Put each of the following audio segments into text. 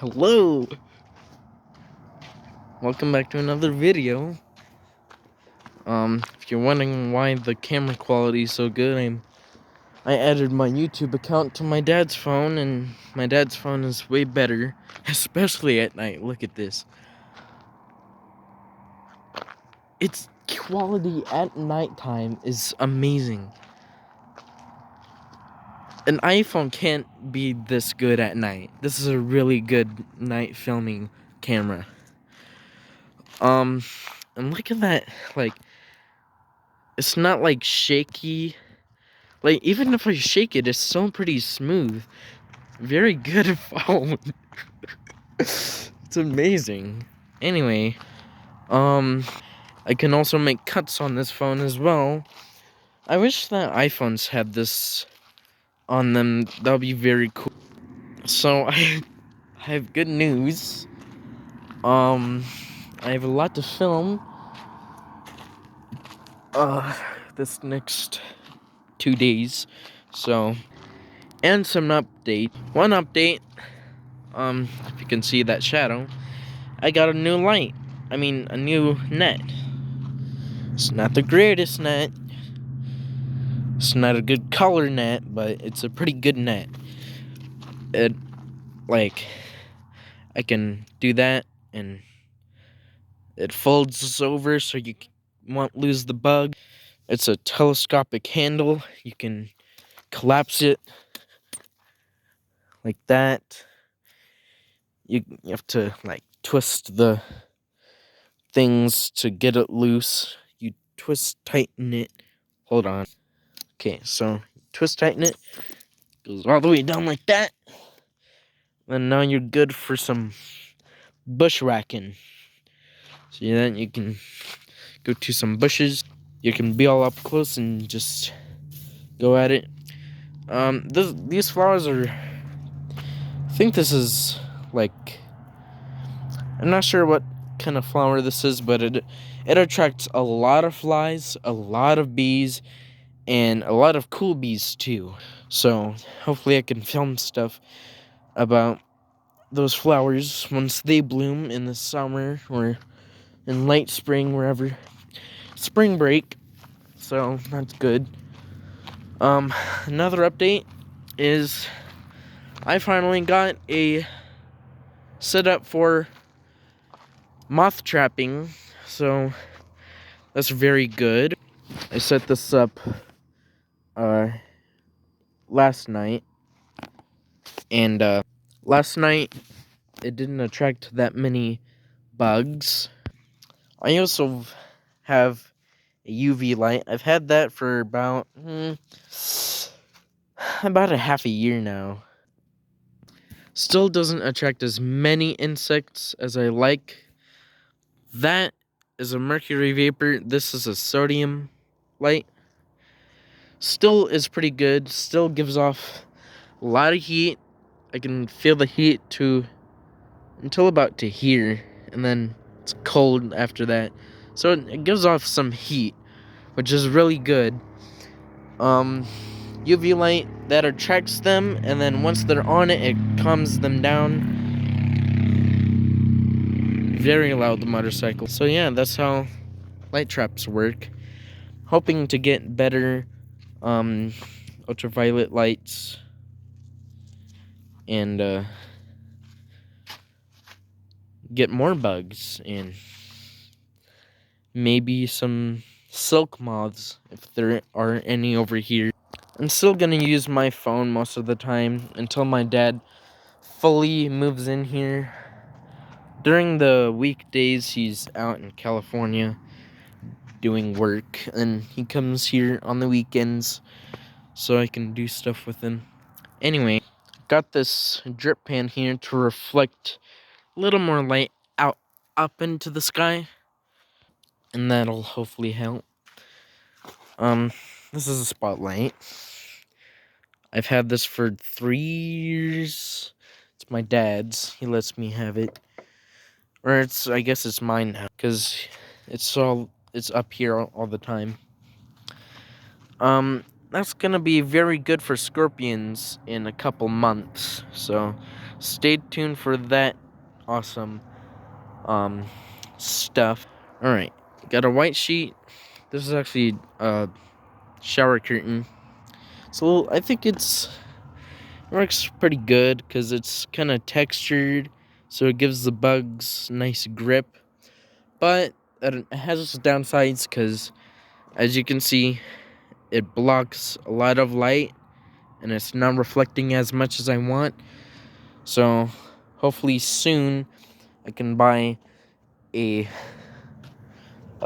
Hello! Welcome back to another video. If you're wondering why the camera quality is so good, I added my YouTube account to my dad's phone, and my dad's phone is way better, especially at night. Look at this. Its quality at nighttime is amazing. An iPhone can't be this good at night. This is a really good night filming camera. And look at that, like, it's not like shaky. Like, even if I shake it, it's still pretty smooth. Very good phone. It's amazing. Anyway, I can also make cuts on this phone as well. I wish that iPhones had this on them. That would be very cool. So, I have good news. I have a lot to film. This next 2 days. So, and some update. One update, if you can see that shadow, I got a new light. I mean, a new net. It's not the greatest net. It's not a good color net, but it's a pretty good net. It, like, I can do that, and it folds over so you won't lose the bug. It's a telescopic handle. You can collapse it like that. You have to, like, twist the things to get it loose. You tighten it. Hold on. Okay, so tighten it. Goes all the way down like that. And now you're good for some bushwhacking. So then you can go to some bushes. You can be all up close and just go at it. These flowers are, I think this is like, I'm not sure what kind of flower this is, but it attracts a lot of flies, a lot of bees, and a lot of cool bees too. So hopefully I can film stuff about those flowers once they bloom in the summer or in late spring, wherever. Spring break. So that's good. Another update is I finally got a setup for moth trapping. So that's very good. I set this up last night, and last night it didn't attract that many bugs. I also have a UV light. I've had that for about a half a year now. Still doesn't attract as many insects as I like. That is a mercury vapor. This is a sodium light. Still is pretty good. Still gives off a lot of heat. I can feel the heat until about to here, and then it's cold after that. So it gives off some heat, which is really good. UV light that attracts them, and then once they're on it, it calms them down. Very loud, the motorcycle. So yeah, that's how light traps work. Hoping to get better ultraviolet lights and get more bugs and maybe some silk moths if there are any over here. I'm still gonna use my phone most of the time until my dad fully moves in here. During the weekdays, he's out in California doing work, and he comes here on the weekends so I can do stuff with him. Anyway, got this drip pan here to reflect a little more light out up into the sky, and that'll hopefully help. This is a spotlight. I've had this for 3 years. It's my dad's. He lets me have it. Or I guess it's mine now, because it's up here all the time. That's gonna be very good for scorpions in a couple months. So stay tuned for that awesome stuff. All right, got a white sheet. This is actually a shower curtain. So I think it works pretty good because it's kind of textured, so it gives the bugs nice grip. But it has its downsides because, as you can see, it blocks a lot of light and it's not reflecting as much as I want. So hopefully soon I can buy a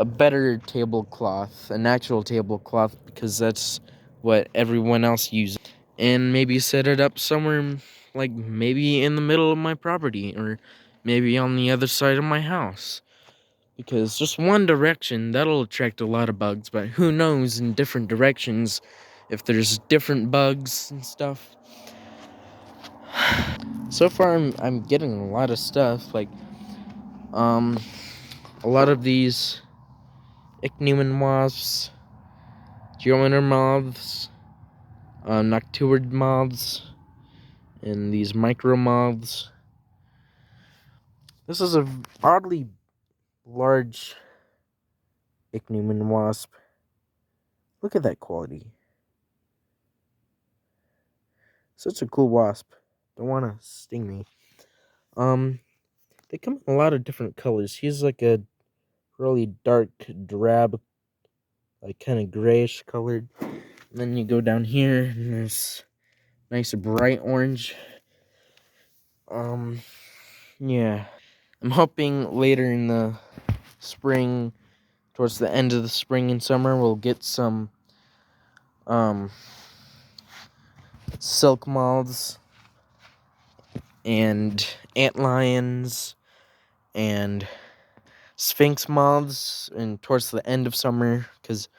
better tablecloth, an actual tablecloth, because that's what everyone else uses. And maybe set it up somewhere, like maybe in the middle of my property or maybe on the other side of my house. Because just one direction, that'll attract a lot of bugs, but who knows in different directions if there's different bugs and stuff. So far I'm getting a lot of stuff, like a lot of these ichneumon moths, geometer moths, noctuid moths, and these micro moths. This is a oddly large ichneumon wasp. Look at that quality. Such a cool wasp. Don't want to sting me. They come in a lot of different colors. He's like a really dark drab, like kind of grayish colored. And then you go down here and there's nice bright orange. Yeah. I'm hoping later in the spring, towards the end of the spring and summer, we'll get some silk moths and antlions and sphinx moths, and towards the end of summer, because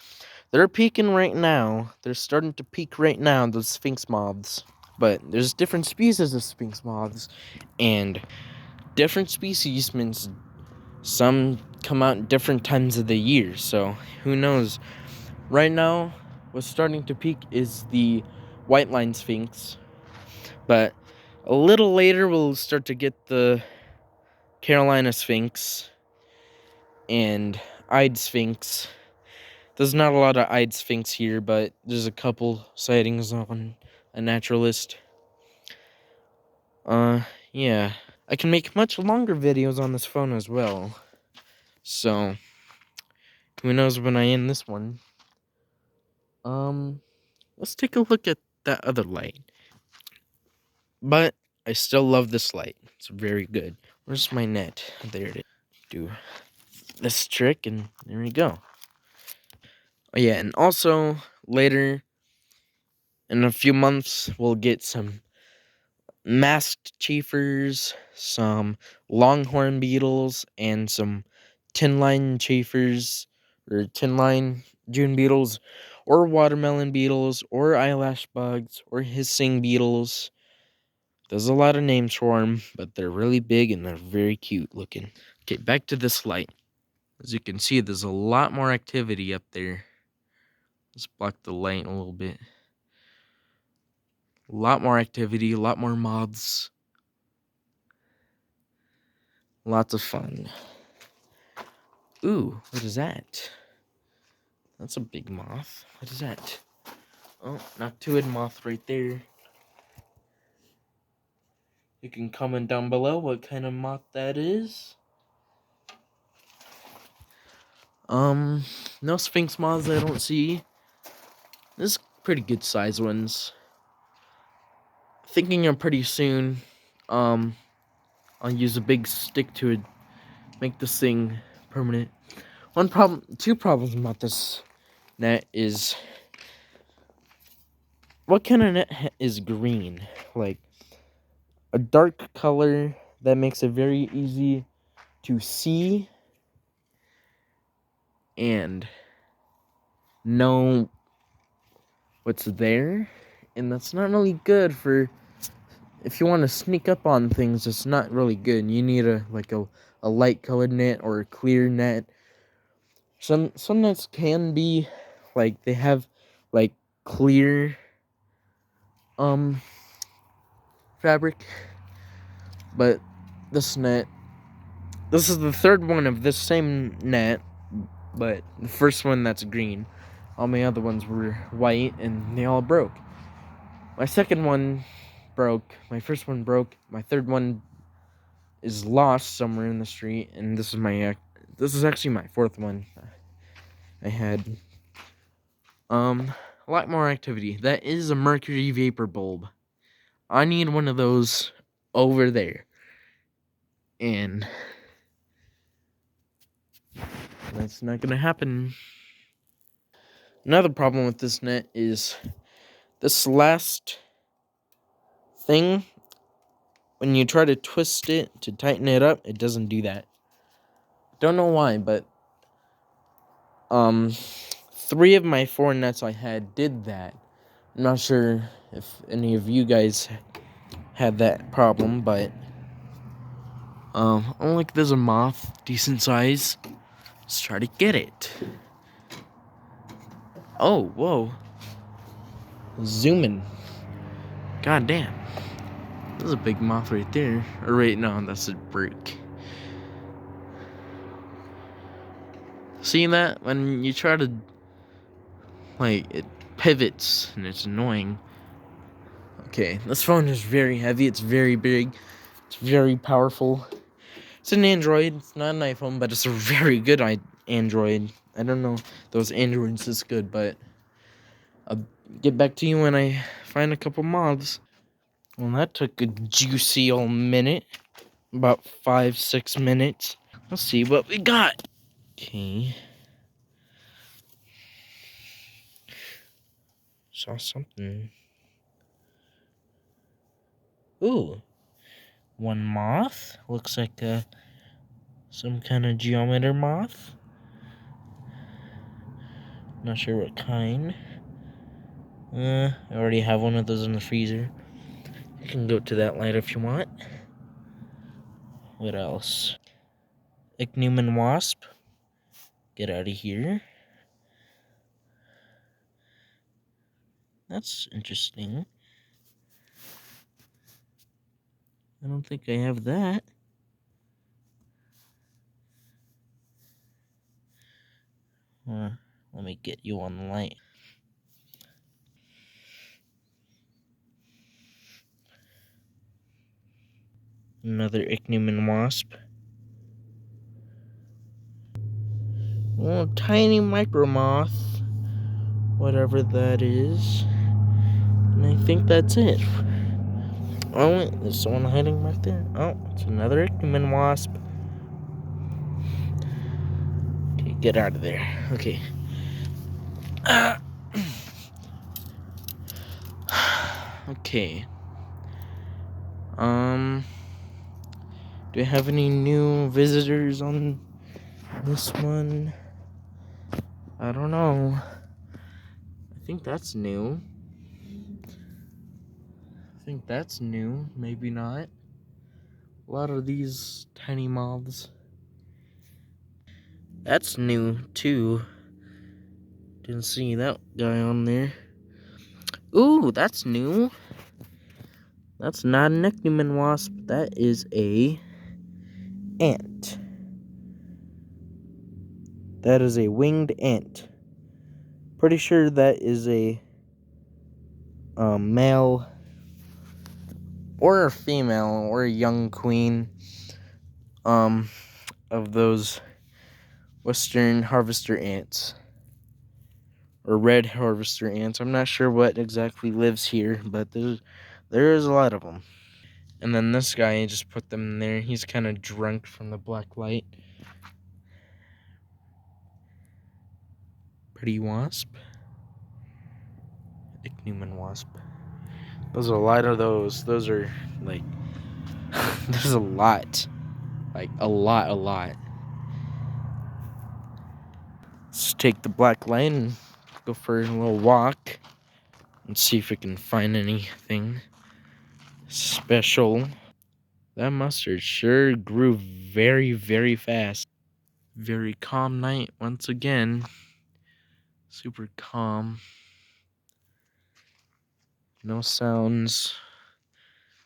they're peaking right now. They're starting to peak right now, those sphinx moths. But there's different species of sphinx moths, and different species means some come out at different times of the year, so who knows. Right now, what's starting to peak is the white line sphinx, but a little later we'll start to get the Carolina sphinx and eyed sphinx. There's not a lot of eyed sphinx here, but there's a couple sightings on a naturalist. Yeah. I can make much longer videos on this phone as well. So, who knows when I end this one. Let's take a look at that other light. But I still love this light. It's very good. Where's my net? There it is. Do this trick and there we go. Oh yeah, and also later in a few months we'll get some masked chafers, some longhorn beetles, and some tin line chafers, or tin line June beetles, or watermelon beetles, or eyelash bugs, or hissing beetles. There's a lot of names for them, but they're really big and they're very cute looking. Okay, back to this light. As you can see, there's a lot more activity up there. Let's block the light a little bit. A lot more activity, a lot more moths. Lots of fun. Ooh, what is that? That's a big moth. What is that? Oh, noctuid moth right there. You can comment down below what kind of moth that is. No sphinx moths I don't see. There's pretty good size ones. Thinking of pretty soon, I'll use a big stick to make this thing permanent. Two problems about this net is, what kind of net is green? Like, a dark color that makes it very easy to see and know what's there, and that's not really good for if you want to sneak up on things. It's not really good. You need a light colored net or a clear net. Some nets can be like, they have like clear fabric, But this net, this is the third one of this same net, but the first one that's green. All my other ones were white and they all broke. My second one broke, my first one broke, my third one is lost somewhere in the street, and this is actually my fourth one. I had a lot more activity. That is a mercury vapor bulb. I need one of those over there. And that's not gonna happen. Another problem with this net is this last thing. When you try to twist it to tighten it up, it doesn't do that. Don't know why, but 3 of my 4 nets I had did that. I'm not sure if any of you guys had that problem, but oh, look, there's a moth, decent size. Let's try to get it. Oh, whoa. Zooming. God damn. There's a big moth right there. Or wait, no, that's a brick. See that? When you try to, like, it pivots and it's annoying. Okay, this phone is very heavy. It's very big. It's very powerful. It's an Android. It's not an iPhone, but it's a very good Android. I don't know those Androids is good, but I'll get back to you when I find a couple moths. Well, that took a juicy old minute. About 5-6 minutes. Let's see what we got. Okay. Saw something. Ooh. One moth. Looks like some kind of geometer moth. Not sure what kind. I already have one of those in the freezer. You can go to that light if you want. What else? Ichneumon wasp. Get out of here. That's interesting. I don't think I have that. Let me get you on the light. Another Ichneumon wasp. Oh, tiny micro moth. Whatever that is. And I think that's it. Oh, wait, there's someone hiding back there. Oh, it's another Ichneumon wasp. Okay, get out of there. Okay. Okay. Do you have any new visitors on this one? I don't know. I think that's new. Maybe not. A lot of these tiny moths. That's new too. Didn't see that guy on there. Ooh, that's new. That's not an Ichneumon wasp. That is a ant. That is a winged ant. Pretty sure that is a male or a female or a young queen of those western harvester ants or red harvester ants. I'm not sure what exactly lives here, but there is a lot of them. And then this guy, I just put them in there. He's kind of drunk from the black light. Pretty wasp. Ichneumon wasp. There's a lot of those. Those are like there's a lot. Like a lot. Let's take the black light and go for a little walk and see if we can find anything special. That mustard sure grew very, very fast. Very calm night once again. Super calm. No sounds.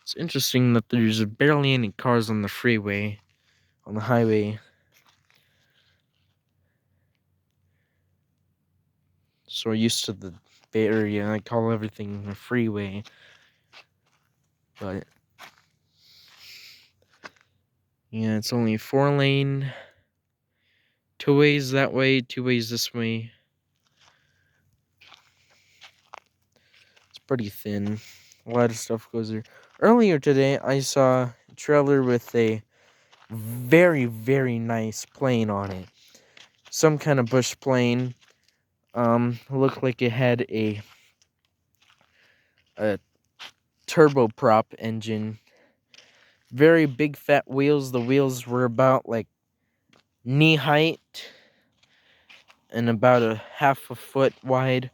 It's interesting that there's barely any cars on the freeway, on the highway. So used to the Bay Area, I call everything a freeway. But yeah, it's only 4-lane, 2 ways that way, 2 ways this way. It's pretty thin. A lot of stuff goes there. Earlier today, I saw a trailer with a very, very nice plane on it. Some kind of bush plane. Looked like it had a turboprop engine. Very big fat wheels. The wheels were about like knee height and about a half a foot wide.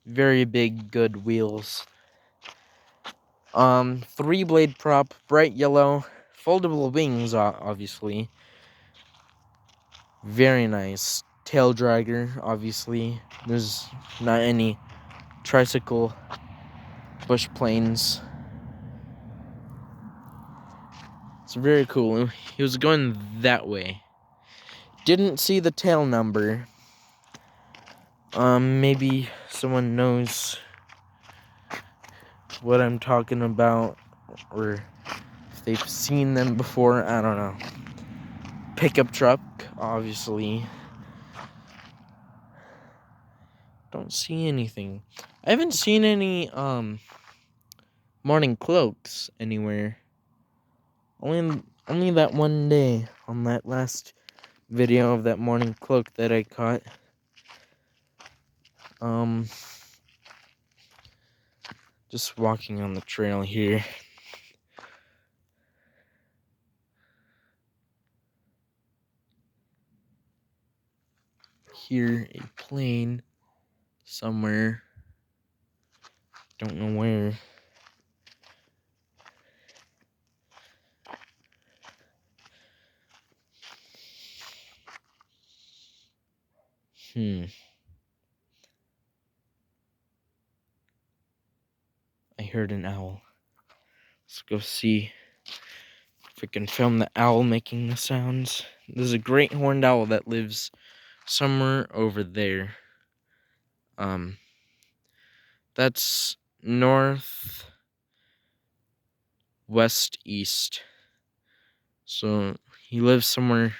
Very big, good wheels. 3-blade prop, bright yellow, foldable wings, obviously. Very nice. Tail dragger, obviously. There's not any tricycle bush planes. It's very cool. He was going that way. Didn't see the tail number. Maybe someone knows what I'm talking about, or if they've seen them before, I don't know. Pickup truck, obviously. Don't see anything. I haven't seen any morning cloaks anywhere. Only that one day on that last video of that morning cloak that I caught. Just walking on the trail here. Hear a plane somewhere. Don't know where. I heard an owl. Let's go see if we can film the owl making the sounds. There's a great horned owl that lives somewhere over there. That's north, west, east. So he lives somewhere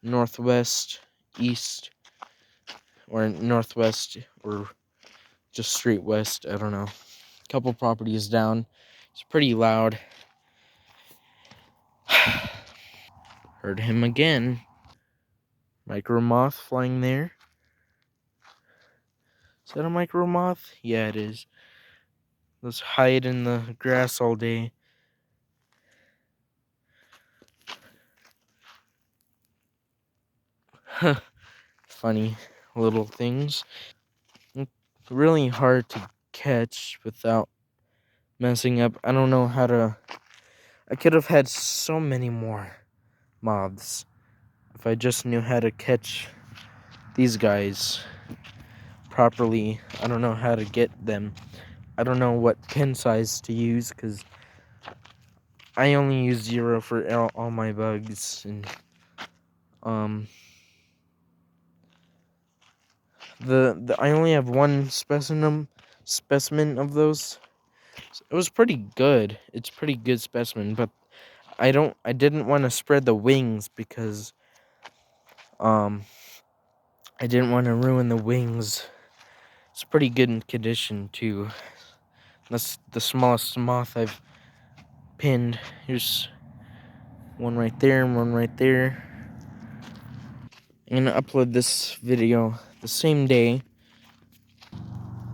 northwest, east, or northwest, or just straight west. I don't know. Couple properties down. It's pretty loud. Heard him again. Micro moth flying there. Is that a micro moth? Yeah, it is. Let's hide in the grass all day. Funny little things. Really hard to catch without messing up. I don't know how to. I could have had so many more moths if I just knew how to catch these guys properly. I don't know how to get them. I don't know what pin size to use because I only use 0 for all my bugs, and I only have one specimen of those. It was pretty good. It's pretty good specimen, but I didn't want to spread the wings because I didn't want to ruin the wings. It's pretty good in condition too. That's the smallest moth I've pinned. Here's one right there and one right there. I'm gonna upload this video the same day.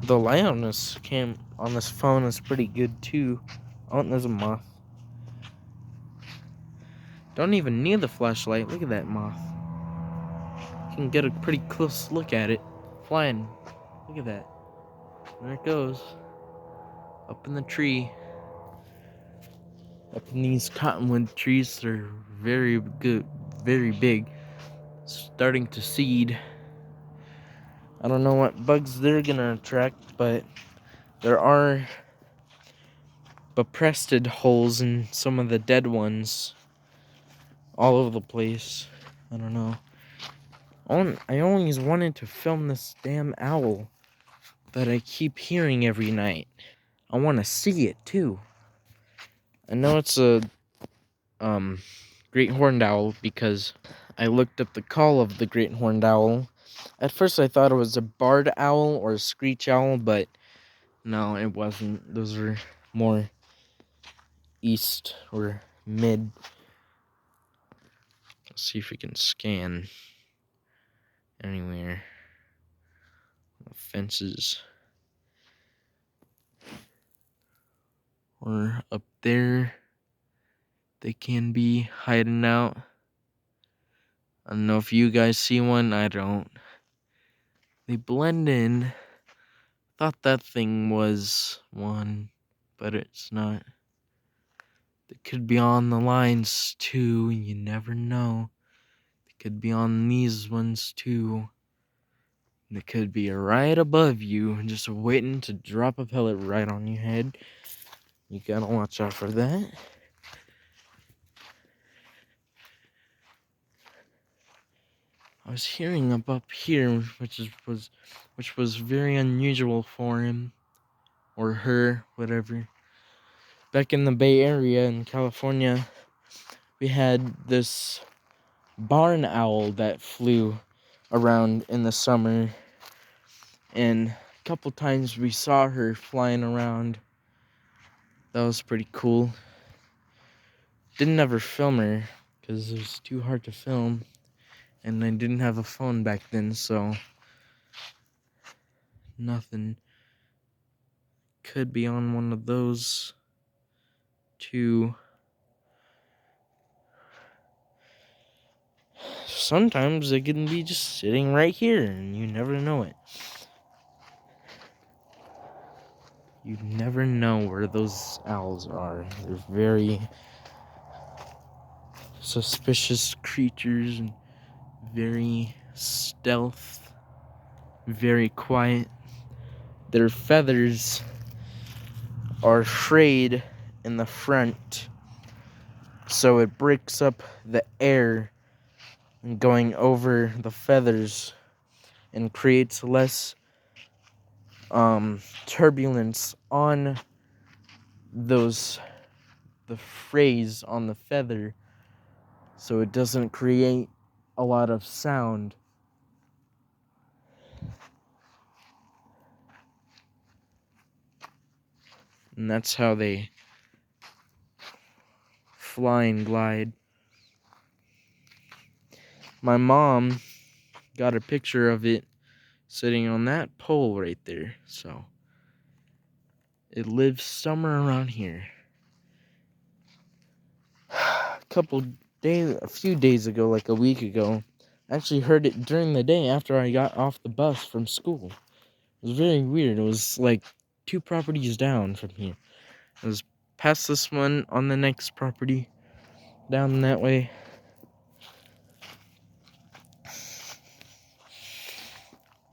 The light on this on this phone is pretty good too. Oh, there's a moth. Don't even need the flashlight. Look at that moth. You can get a pretty close look at it. Flying. Look at that. There it goes. Up in the tree. Up in these cottonwood trees. They're very good. Very big. Starting to seed. I don't know what bugs they're gonna attract, but there are beprested holes in some of the dead ones all over the place. I don't know. I always wanted to film this damn owl that I keep hearing every night. I want to see it too. I know it's a great horned owl because I looked up the call of the great horned owl. At first I thought it was a barred owl or a screech owl, but no, it wasn't. Those are more east or mid. Let's see if we can scan anywhere. Fences. Or up there. They can be hiding out. I don't know if you guys see one. I don't. They blend in. Thought that thing was one, but it's not. They could be on the lines too. You never know. They could be on these ones too. They could be right above you, just waiting to drop a pellet right on your head. You gotta watch out for that. I was hearing up here, which was very unusual for him or her, whatever. Back in the Bay Area in California, we had this barn owl that flew around in the summer, and a couple times we saw her flying around. That was pretty cool. Didn't ever film her because it was too hard to film, and I didn't have a phone back then, so nothing. Could be on one of those two. Sometimes they can be just sitting right here and you never know it. You never know where those owls are. They're very suspicious creatures and very stealth, very quiet. Their feathers are frayed in the front, so it breaks up the air going over the feathers and creates less turbulence on the frays on the feather, so it doesn't create a lot of sound. And that's how they fly and glide. My mom got a picture of it sitting on that pole right there, so it lives somewhere around here. A few days ago, like a week ago, I actually heard it during the day after I got off the bus from school. It was very weird. It was like 2 properties down from here. It was past this one on the next property, down that way.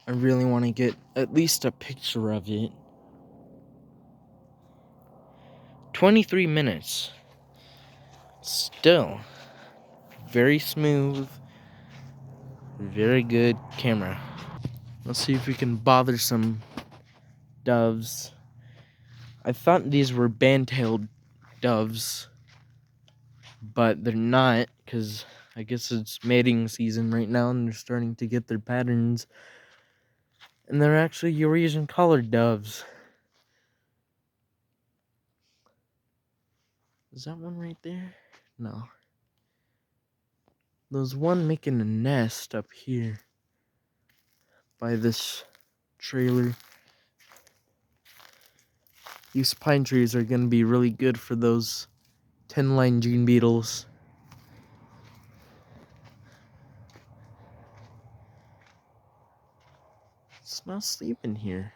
I really want to get at least a picture of it. 23 minutes. Still, very smooth, very good camera. Let's see if we can bother some doves. I thought these were band-tailed doves, but they're not, because I guess it's mating season right now and they're starting to get their patterns. And they're actually Eurasian collared doves. Is that one right there? No. There's one making a nest up here by this trailer. These pine trees are going to be really good for those 10-line June beetles. It's not sleeping here.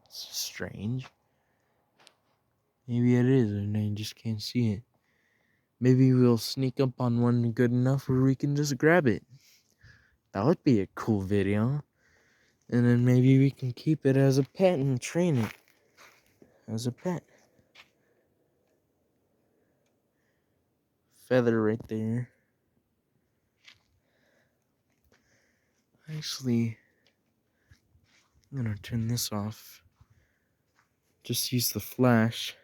It's strange. Maybe it is, and I just can't see it. Maybe we'll sneak up on one good enough where we can just grab it. That would be a cool video. And then maybe we can keep it as a pet and train it as a pet. feather right there. Actually, I'm gonna turn this off. Just use the flash.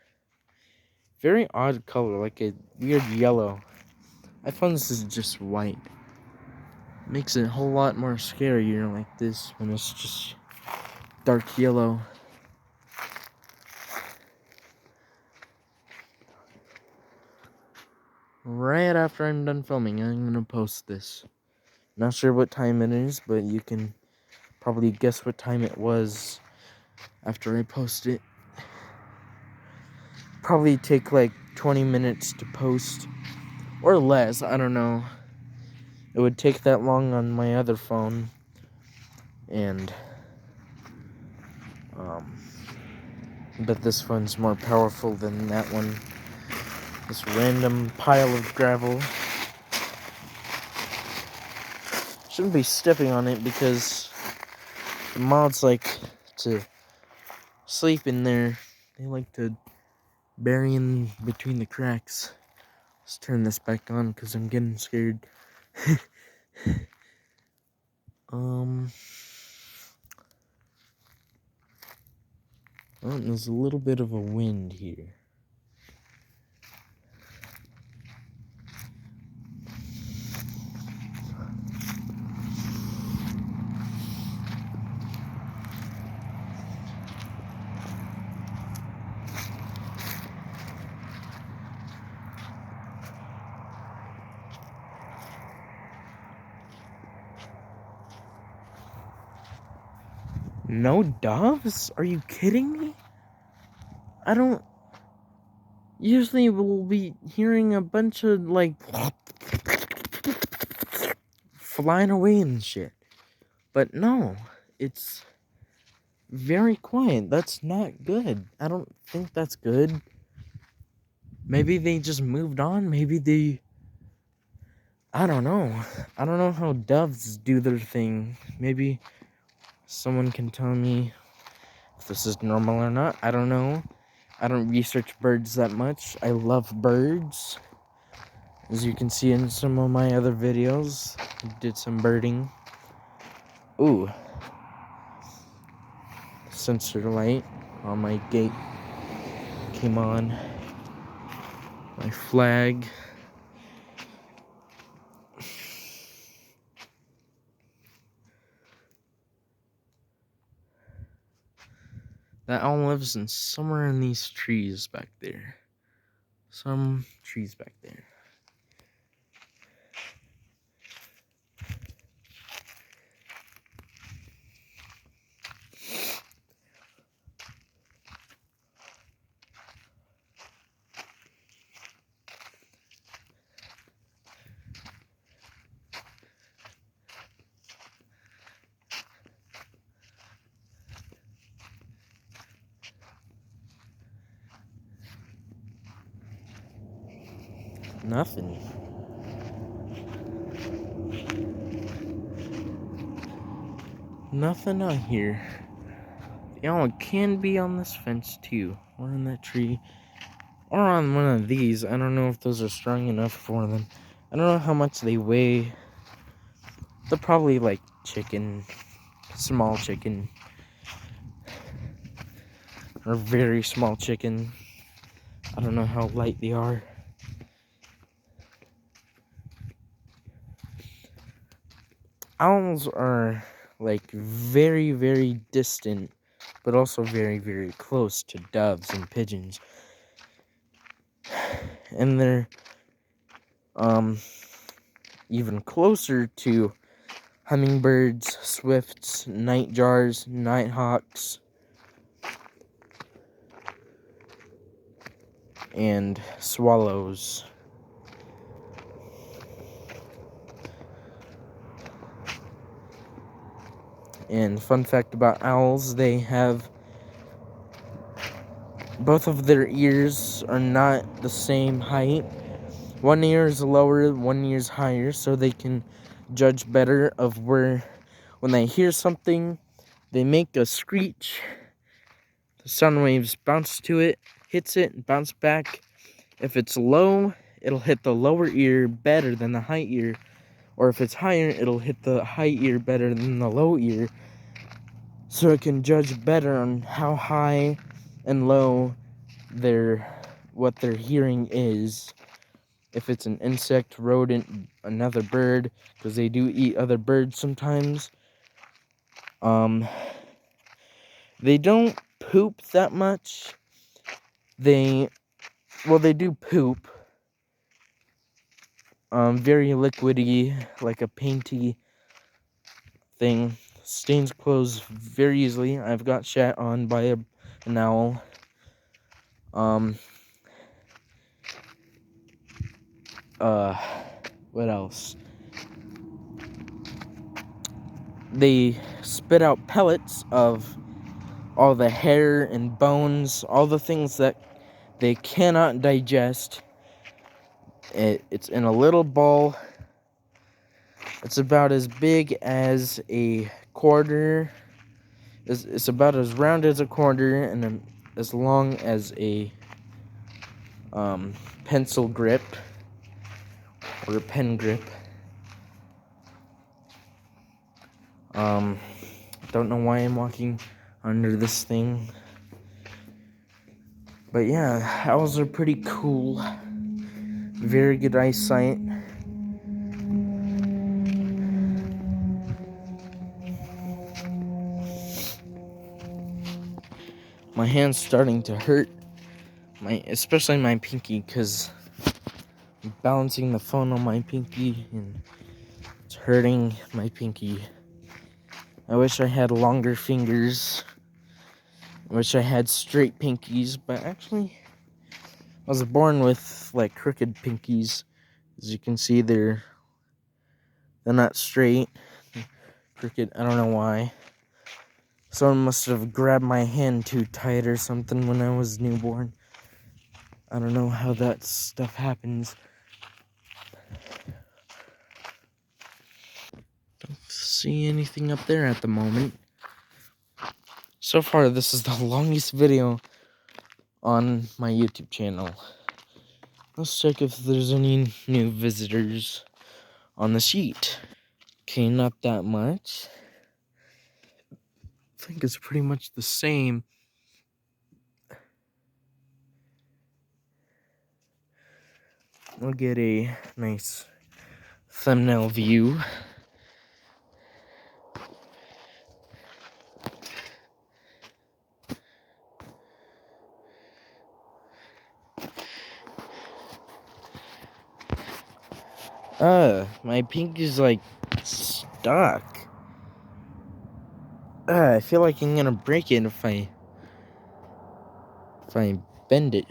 Very odd color, like a weird yellow. I found this is just white. Makes it a whole lot more scarier like this when it's just dark yellow. Right after I'm done filming, I'm gonna post this. Not sure what time it is, but you can probably guess what time it was after I post it. Probably take like 20 minutes to post, or less, I don't know. It would take that long on my other phone, and but this phone's more powerful than that one. This random pile of gravel. Shouldn't be stepping on it because the moths like to sleep in there. They like to bury in between the cracks. Let's turn this back on because I'm getting scared. Oh, there's a little bit of a wind here. No doves? Are you kidding me? I don't... Usually we'll be hearing a bunch of, like, flying away and shit. But no, it's very quiet. That's not good. I don't think that's good. Maybe they just moved on. Maybe they... I don't know. I don't know how doves do their thing. Maybe someone can tell me if this is normal or not. I don't know. I don't research birds that much. I love birds. As you can see in some of my other videos, I did some birding. Ooh. Sensor light on my gate came on. My flag. That owl lives in somewhere in these trees back there. Some trees back there. Nothing. Nothing out here. The owl can be on this fence too, or in that tree, or on one of these. I don't know if those are strong enough for them. I don't know how much they weigh. They're probably like chicken, small chicken, or very small chicken. I don't know how light they are. Owls are like very, very distant, but also very, very close to doves and pigeons. And they're even closer to hummingbirds, swifts, nightjars, nighthawks, and swallows. And fun fact about owls, they have both of their ears are not the same height. One ear is lower, one ear is higher, so they can judge better of where, when they hear something, they make a screech. The sound waves bounce to it, hits it, and bounce back. If it's low, it'll hit the lower ear better than the high ear. Or if it's higher, it'll hit the high ear better than the low ear. So it can judge better on how high and low what their hearing is. If it's an insect, rodent, another bird, because they do eat other birds sometimes. They don't poop that much. They do poop. Very liquidy, like a painty thing. Stains clothes very easily. I've got shat on by an owl. What else? They spit out pellets of all the hair and bones, all the things that they cannot digest. It's in a little ball. It's about as big as a quarter. It's about as round as a quarter and as long as a pencil grip or a pen grip. Don't know why I'm walking under this thing. But yeah, owls are pretty cool. Very good eyesight. My hand's starting to hurt. Especially my pinky, because I'm balancing the phone on my pinky and it's hurting my pinky. I wish I had longer fingers. I wish I had straight pinkies, but actually, I was born with like crooked pinkies. As you can see, they're not straight. Crooked. I don't know why. Someone must have grabbed my hand too tight or something when I was newborn. I don't know how that stuff happens. Don't see anything up there at the moment. So far, this is the longest video on my YouTube channel. Let's check if there's any new visitors on the sheet. Okay, not that much. I think it's pretty much the same. We'll get a nice thumbnail view. My pink is like stuck. I feel like I'm gonna break it if I bend it.